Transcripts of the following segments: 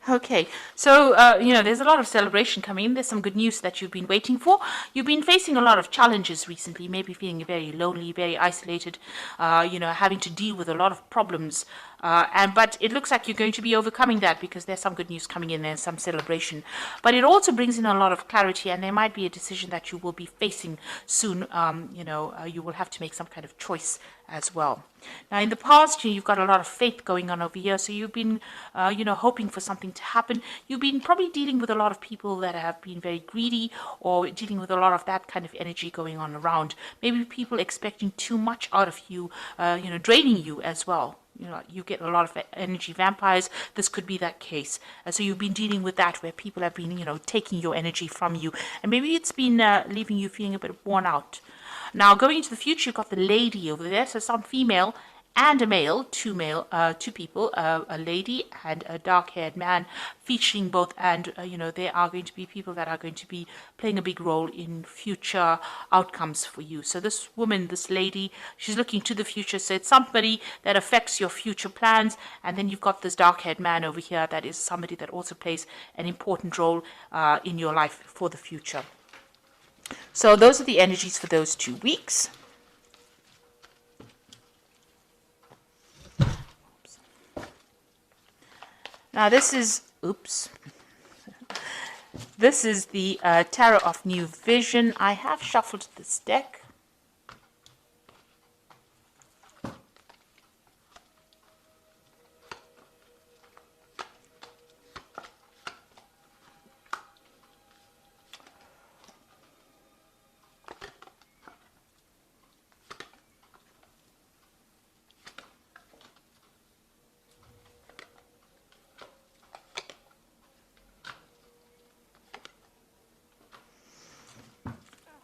Okay, so there's a lot of celebration coming in. There's some good news that you've been waiting for. You've been facing a lot of challenges recently, maybe feeling very lonely, very isolated, having to deal with a lot of problems. But it looks like you're going to be overcoming that because there's some good news coming in and some celebration. But it also brings in a lot of clarity, and there might be a decision that you will be facing soon. You will have to make some kind of choice as well. Now, in the past, you've got a lot of faith going on over here, so you've been, hoping for something to happen. You've been probably dealing with a lot of people that have been very greedy, or dealing with a lot of that kind of energy going on around. Maybe people expecting too much out of you, draining you as well. You get a lot of energy vampires. This could be that case. So you've been dealing with that where people have been, taking your energy from you. And maybe it's been leaving you feeling a bit worn out. Now, going into the future, you've got the lady over there. So some female and a male, two people, a lady and a dark-haired man, featuring both. And, they are going to be people that are going to be playing a big role in future outcomes for you. So this woman, this lady, she's looking to the future. So it's somebody that affects your future plans. And then you've got this dark-haired man over here that is somebody that also plays an important role in your life for the future. So those are the energies for those 2 weeks. Now this is the Tarot of New Vision. I have shuffled this deck.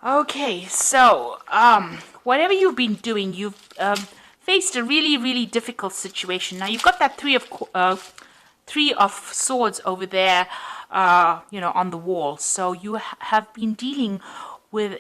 Okay, so whatever you've been doing, you've faced a really, really difficult situation. Now you've got that three of swords over there, on the wall. So you have been dealing with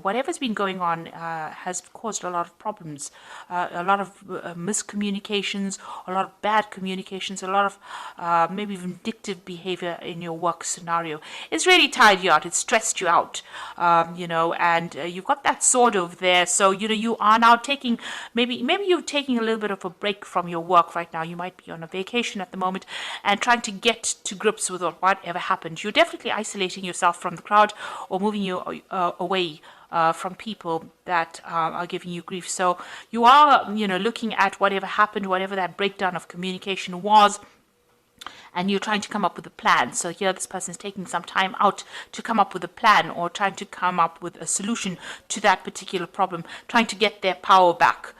whatever's been going on has caused a lot of problems, a lot of miscommunications, a lot of bad communications, a lot of maybe vindictive behavior in your work scenario. It's really tired you out. It's stressed you out, and you've got that sword over there. So, you are now taking, maybe you're taking a little bit of a break from your work right now. You might be on a vacation at the moment and trying to get to grips with whatever happened. You're definitely isolating yourself from the crowd or moving you away from people that are giving you grief. So you are, looking at whatever happened, whatever that breakdown of communication was, and you're trying to come up with a plan. So here this person is taking some time out to come up with a plan or trying to come up with a solution to that particular problem, trying to get their power back.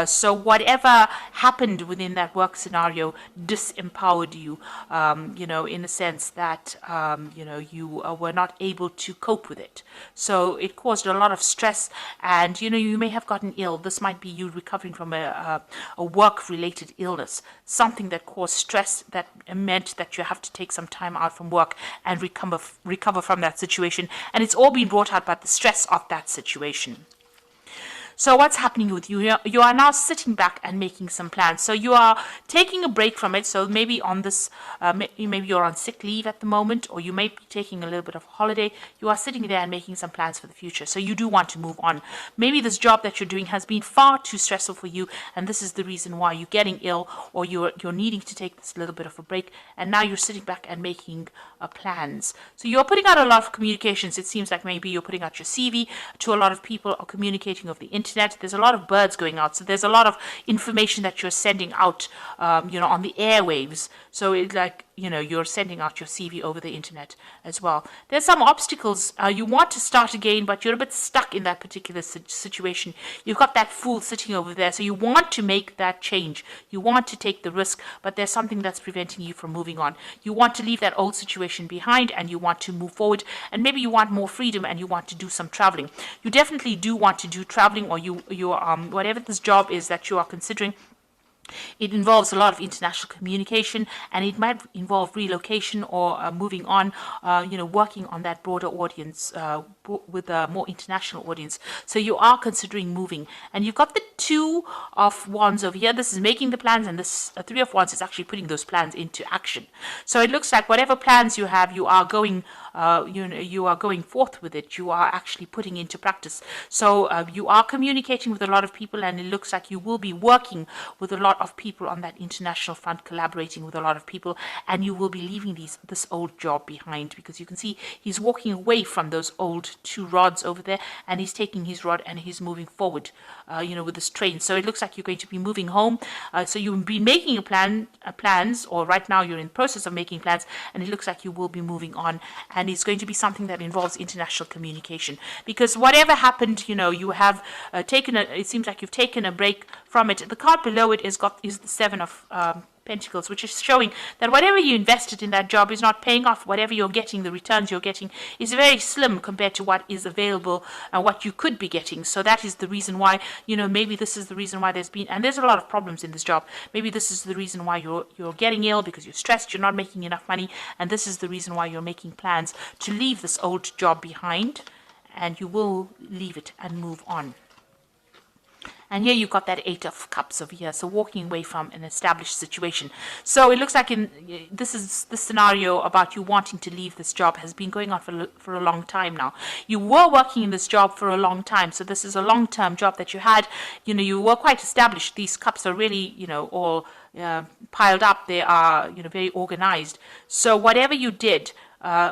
So whatever happened within that work scenario disempowered you, in the sense that, you were not able to cope with it. So it caused a lot of stress and, you may have gotten ill. This might be you recovering from a work-related illness, something that caused stress that meant that you have to take some time out from work and recover from that situation. And it's all been brought out by the stress of that situation. So what's happening with you? You are now sitting back and making some plans. So you are taking a break from it. So maybe on this, maybe you're on sick leave at the moment, or you may be taking a little bit of holiday. You are sitting there and making some plans for the future. So you do want to move on. Maybe this job that you're doing has been far too stressful for you, and this is the reason why you're getting ill, or you're needing to take this little bit of a break. And now you're sitting back and making plans. So you're putting out a lot of communications. It seems like maybe you're putting out your CV to a lot of people, or communicating over the internet. There's a lot of birds going out. So there's a lot of information that you're sending out, on the airwaves. So it's like, you're sending out your CV over the internet as well. There's some obstacles. You want to start again, but you're a bit stuck in that particular situation. You've got that fool sitting over there. So you want to make that change. You want to take the risk, but there's something that's preventing you from moving on. You want to leave that old situation behind and you want to move forward, and maybe you want more freedom and you want to do some traveling. You definitely do want to do traveling, or you whatever this job is that you are considering, It involves a lot of international communication, and it might involve relocation or moving on, working on that broader audience with a more international audience. So you are considering moving, and you've got the Two of Wands over here. This is making the plans, and this Three of Wands is actually putting those plans into action. So it looks like whatever plans you have, you are going you are going forth with it. You are actually putting into practice. So you are communicating with a lot of people, and it looks like you will be working with a lot of people on that international front, collaborating with a lot of people, and you will be leaving this old job behind, because you can see he's walking away from those old two rods over there, and he's taking his rod and he's moving forward, with this train. So it looks like you're going to be moving home. So you've been making plans, or right now you're in the process of making plans, and it looks like you will be moving on, and it's going to be something that involves international communication, because whatever happened, you have it seems like you've taken a break from it. The card below it is the Seven of Pentacles, which is showing that whatever you invested in that job is not paying off. Whatever you're getting, the returns you're getting is very slim compared to what is available and what you could be getting. So that is the reason why, maybe this is the reason why there's a lot of problems in this job. Maybe this is the reason why you're getting ill, because you're stressed, you're not making enough money, and this is the reason why you're making plans to leave this old job behind, and you will leave it and move on. And here you've got that Eight of Cups over here, so walking away from an established situation. So it looks like this scenario about you wanting to leave this job has been going on for a long time now. You were working in this job for a long time, so this is a long-term job that you had. You were quite established. These cups are really, all piled up. They are, very organized. So whatever you did,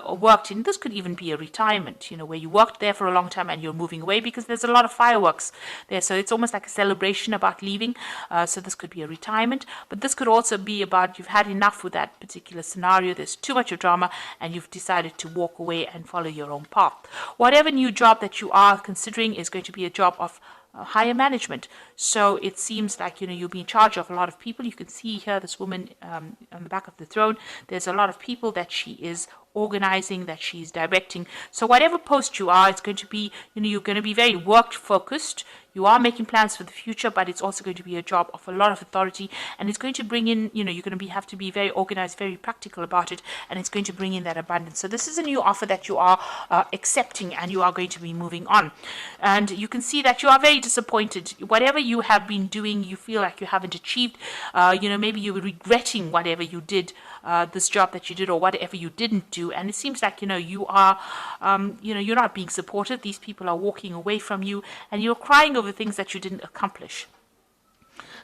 worked in, this could even be a retirement, where you worked there for a long time and you're moving away, because there's a lot of fireworks there. So it's almost like a celebration about leaving. So this could be a retirement, but this could also be about you've had enough with that particular scenario. There's too much of drama, and you've decided to walk away and follow your own path. Whatever new job that you are considering is going to be a job of higher management. So it seems like, you'll be in charge of a lot of people. You can see here this woman on the back of the throne. There's a lot of people that she is organizing, that she's directing. So whatever post you are, it's going to be, you're going to be very work focused. You are making plans for the future, but it's also going to be a job of a lot of authority, and it's going to bring in, you're going to have to be very organized, very practical about it, and it's going to bring in that abundance. So this is a new offer that you are accepting, and you are going to be moving on. And you can see that you are very disappointed. Whatever you have been doing, you feel like you haven't achieved. Maybe you were regretting whatever you did, this job that you did, or whatever you didn't do. And it seems like, you are, you're not being supported. These people are walking away from you, and you're crying over things that you didn't accomplish.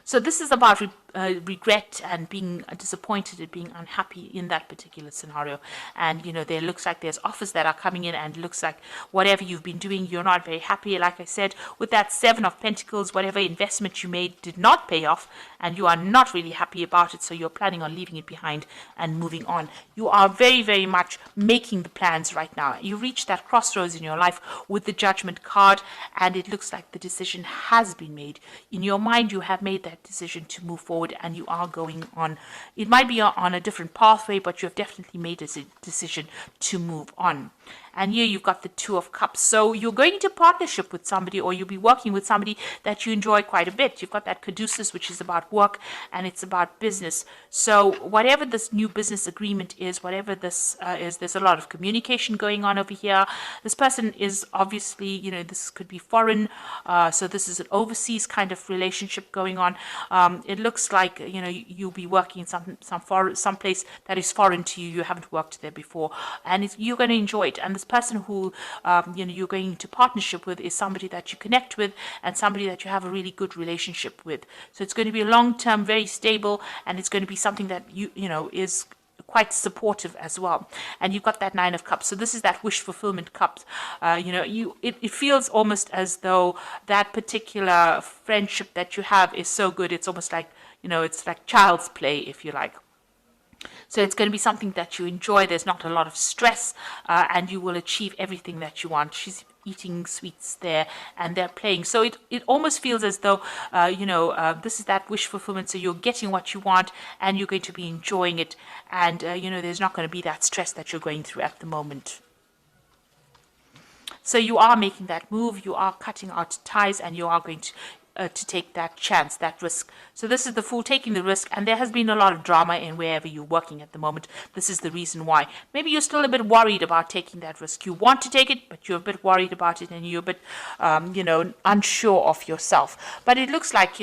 So this is about regret and being disappointed and being unhappy in that particular scenario. And, there looks like there's offers that are coming in, and looks like whatever you've been doing, you're not very happy. Like I said, with that Seven of Pentacles, whatever investment you made did not pay off, and you are not really happy about it. So you're planning on leaving it behind and moving on. You are very, very much making the plans right now. You reach that crossroads in your life with the Judgment card, and it looks like the decision has been made. In your mind, you have made that decision to move forward, and you are going on. It might be on a different pathway, but you have definitely made a decision to move on. And here you've got the Two of Cups. So you're going into partnership with somebody, or you'll be working with somebody that you enjoy quite a bit. You've got that Caduceus, which is about work, and it's about business. So whatever this new business agreement is, whatever this is, there's a lot of communication going on over here. This person is obviously, this could be foreign. So this is an overseas kind of relationship going on. It looks like, you'll be working in some place that is foreign to you. You haven't worked there before, and you're going to enjoy it. And this person who you're going into partnership with is somebody that you connect with, and somebody that you have a really good relationship with. So it's going to be long-term, very stable, and it's going to be something that is quite supportive as well. And you've got that Nine of Cups. So this is that wish fulfillment cup. It feels almost as though that particular friendship that you have is so good. It's almost like, it's like child's play, if you like. So it's going to be something that you enjoy. There's not a lot of stress, and you will achieve everything that you want. She's eating sweets there, and they're playing. So it almost feels as though, this is that wish fulfillment. So you're getting what you want, and you're going to be enjoying it. And, there's not going to be that stress that you're going through at the moment. So you are making that move, you are cutting out ties, and you are going to to take that chance, that risk. So this is the Fool taking the risk, and there has been a lot of drama in wherever you're working at the moment. This is the reason why. Maybe you're still a bit worried about taking that risk. You want to take it, but you're a bit worried about it, and you're a bit, unsure of yourself. But it looks like,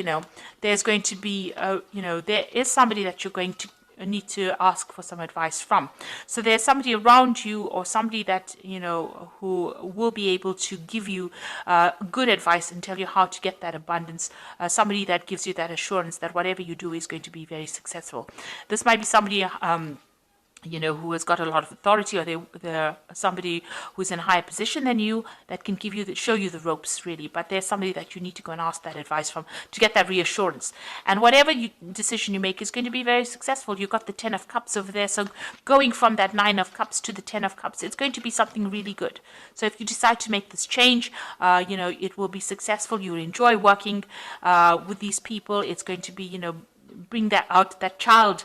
there's going to be, there is somebody that you're going to need to ask for some advice from. So there's somebody around you, or somebody that who will be able to give you good advice and tell you how to get that abundance. Somebody that gives you that assurance that whatever you do is going to be very successful. This might be somebody who has got a lot of authority, or they're somebody who's in a higher position than you that can show you the ropes, really. But there's somebody that you need to go and ask that advice from to get that reassurance. And whatever decision you make is going to be very successful. You've got the 10 of Cups over there. So going from that 9 of Cups to the 10 of Cups, it's going to be something really good. So if you decide to make this change, it will be successful. You'll enjoy working with these people. It's going to be, bring that out, that child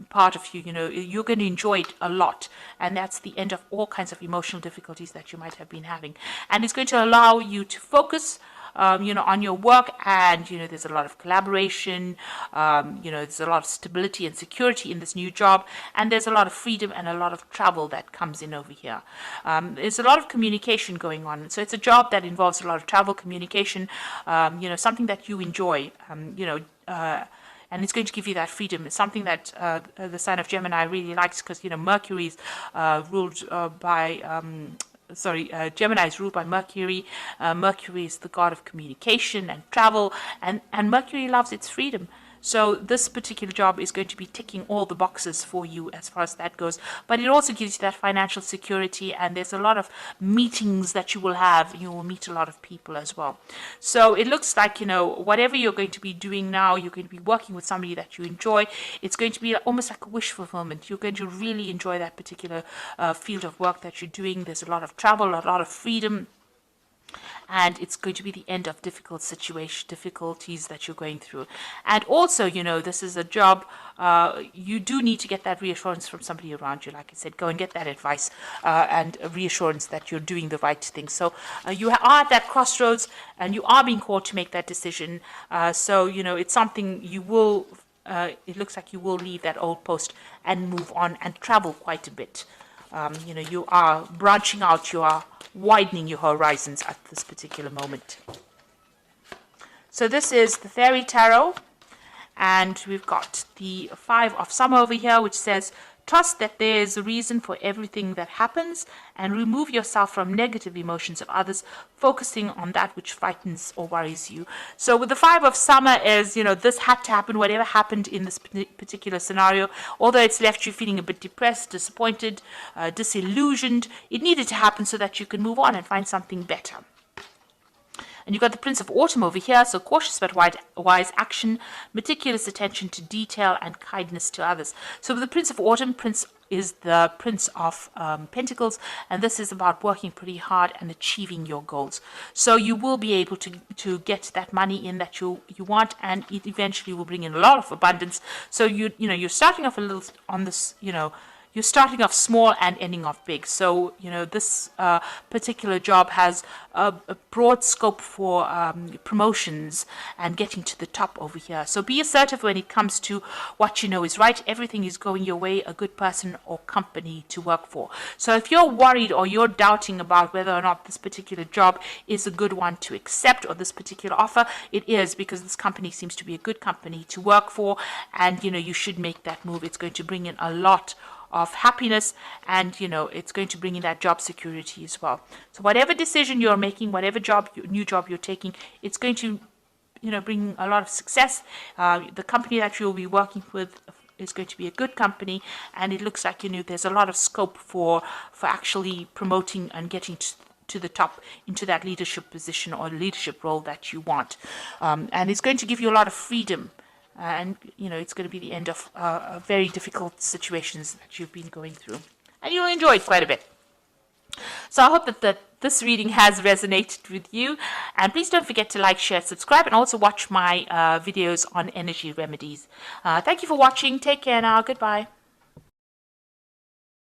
part of you, you're going to enjoy it a lot, and that's the end of all kinds of emotional difficulties that you might have been having, and it's going to allow you to focus on your work, and there's a lot of collaboration, there's a lot of stability and security in this new job, and there's a lot of freedom and a lot of travel that comes in over here. There's a lot of communication going on, so it's a job that involves a lot of travel, communication, something that you enjoy, and it's going to give you that freedom. It's something that the sign of Gemini really likes, because Mercury's ruled by Gemini is ruled by Mercury. Mercury is the god of communication and travel, and Mercury loves its freedom. So this particular job is going to be ticking all the boxes for you as far as that goes. But it also gives you that financial security, and there's a lot of meetings that you will have. You will meet a lot of people as well. So it looks like, whatever you're going to be doing now, you're going to be working with somebody that you enjoy. It's going to be almost like a wish fulfillment. You're going to really enjoy that particular field of work that you're doing. There's a lot of travel, a lot of freedom. And it's going to be the end of difficulties that you're going through. And also, this is a job, you do need to get that reassurance from somebody around you. Like I said, go and get that advice and a reassurance that you're doing the right thing. So you are at that crossroads, and you are being called to make that decision. So, it's something you will, it looks like you will leave that old post and move on and travel quite a bit. You are branching out, you are widening your horizons at this particular moment. So this is the Fairy Tarot, and we've got the 5 of Summer over here, which says, trust that there is a reason for everything that happens, and remove yourself from negative emotions of others, focusing on that which frightens or worries you. So with the 5 of Summer is, this had to happen, whatever happened in this particular scenario, although it's left you feeling a bit depressed, disappointed, disillusioned, it needed to happen so that you can move on and find something better. And you've got the Prince of Autumn over here, so cautious but wise action, meticulous attention to detail, and kindness to others. So with the Prince of Autumn, Prince is the Prince of Pentacles, and this is about working pretty hard and achieving your goals. So you will be able to get that money in that you want, and it eventually will bring in a lot of abundance. So you're starting off a little on this, you're starting off small and ending off big. So, this particular job has a broad scope for promotions and getting to the top over here. So be assertive when it comes to what you know is right. Everything is going your way, a good person or company to work for. So if you're worried or you're doubting about whether or not this particular job is a good one to accept, or this particular offer, it is, because this company seems to be a good company to work for, and, you should make that move. It's going to bring in a lot of happiness, and it's going to bring in that job security as well. So whatever decision you're making, whatever new job you're taking, it's going to bring a lot of success. The company that you'll be working with is going to be a good company, and it looks like there's a lot of scope for actually promoting and getting to the top into that leadership position or leadership role that you want, and it's going to give you a lot of freedom. And, it's going to be the end of very difficult situations that you've been going through. And you'll enjoy it quite a bit. So I hope that this reading has resonated with you. And please don't forget to like, share, subscribe, and also watch my videos on energy remedies. Thank you for watching. Take care now. Goodbye.